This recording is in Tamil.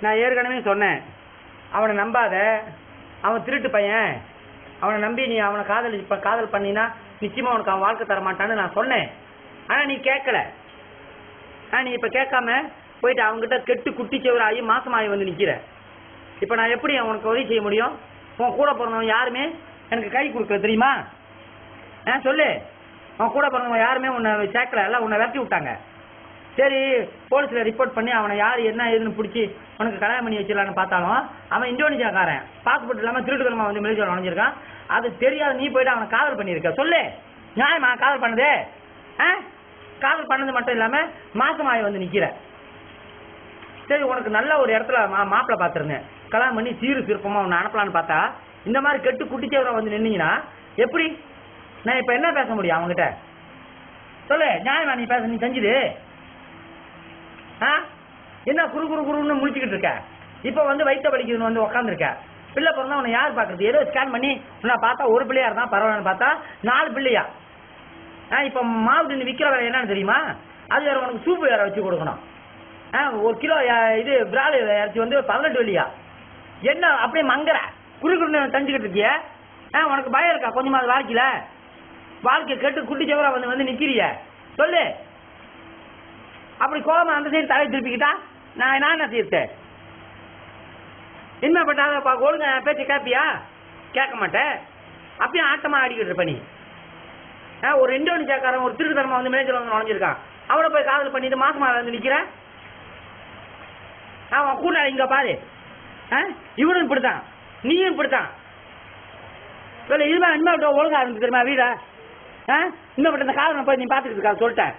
நான் ஏற்கனவே சொன்னேன், அவனை நம்பாத, அவன் திருட்டு பையன், அவனை நம்பி நீ அவனை காதல் பண்ணினா நிச்சயமா உனக்கு அவன் வாழ்க்கை தர மாட்டான்னு நான் சொன்னேன். ஆனால் நீ கேட்கல. நீ இப்போ கேட்காம போயிட்டு அவங்ககிட்ட கெட்டு குட்டி செவர ஆகி மாசமாகி வந்து நிற்கிற. இப்போ நான் எப்படி உனக்கு உதவி செய்ய முடியும்? உன் கூட பிறந்தவன் யாருமே எனக்கு கை கொடுக்கல தெரியுமா? சொல்லு. அவன் கூட பிறந்தவன் யாருமே உன்னை சேர்க்கல, எல்லாம் உன்னை விரட்டி விட்டாங்க. சரி, போலீஸில் ரிப்போர்ட் பண்ணி அவனை யார் என்ன ஏதுன்னு பிடிச்சி உனக்கு கல்யாணம் பண்ணி வச்சிடலான்னு பார்த்தாலும் அவன் இந்தோனேஷியாக்காரன், பாஸ்போர்ட் இல்லாமல் திருட்டுக்கிழமை வந்து மலேசியாவில் நுழைஞ்சிருக்கான். அது தெரியாத நீ போயிட்டு அவனை காதல் பண்ணியிருக்க. சொல்லு, நியாயமா காதல் பண்ணது? காதல் பண்ணது மட்டும் இல்லாமல் மாசமாகி வந்து நிற்கிற. சரி, உனக்கு நல்ல ஒரு இடத்துல மாப்பிள்ளை பார்த்துருந்தேன், கல்யாணம் பண்ணி சீரு சிற்பமாக உன்னை அனுப்பலான்னு பார்த்தா இந்த மாதிரி கெட்டு குட்டிச்சவரை வந்து நின்னீங்கன்னா எப்படி? நான் இப்போ என்ன பேச முடியும் அவங்ககிட்ட? சொல்லு, நியாயமா நீ பேச? நீ செஞ்சுது என்ன குறுன்னு முடிச்சுக்கிட்டு இருக்க? இப்போ வந்து வயிற்ற வலிக்குதுன்னு வந்து உட்காந்துருக்க. பிள்ளை பிறந்தா உன்னை யார் பார்க்கறது? ஏதோ ஸ்கேன் பண்ணி உன்னை பார்த்தா ஒரு பிள்ளையா இருந்தா பரவாயில்லன்னு பார்த்தா 4 பிள்ளையா? இப்போ மாவு தின்னு விற்கிற வேலை என்னன்னு தெரியுமா? அது வேற, உனக்கு சூப்பு வேற வச்சு கொடுக்கணும். 1 கிலோ இது பிராலு இறைச்சி வந்து 18 வெள்ளியா? என்ன அப்படியே மங்குற குறுன்னு தெரிஞ்சுக்கிட்டு இருக்கிய? உனக்கு பயம் இருக்கா கொஞ்சமாவது? வாழ்க்கை கெட்டு குட்டி செவரா வந்து நிக்கிறிய? சொல்லு. அப்படி கோபமா அந்த சைடு தலை திருப்பிக்கிட்டா நான் என்ன தீர்த்தேன்? என்ன பட்டாத ஒழுங்க பேச்சு கேட்பியா? கேட்க மாட்டேன். அப்பயும் ஆட்டமா ஆடிக்கிட்டு இருப்ப நீ. ஒரு இந்தோனேஷியாக்காரன் ஒரு திருட்டுத்தனமா வந்து மேஜர் வந்து நுழைஞ்சிருக்கான், அவனை போய் காதல் பண்ணிட்டு மாசமா வந்து நிக்கிறேன். அவன் கூட இங்க பாரு, இவனும் இப்படித்தான், நீயும் இப்படித்தான். சொல்லு, இனிமே ஒழுங்கா இருந்து தெரியுமா வீட? இன்னும் இந்த காதலை போய் நீ பார்த்துக்கிட்டு இருக்கா சொல்லிட்டேன்.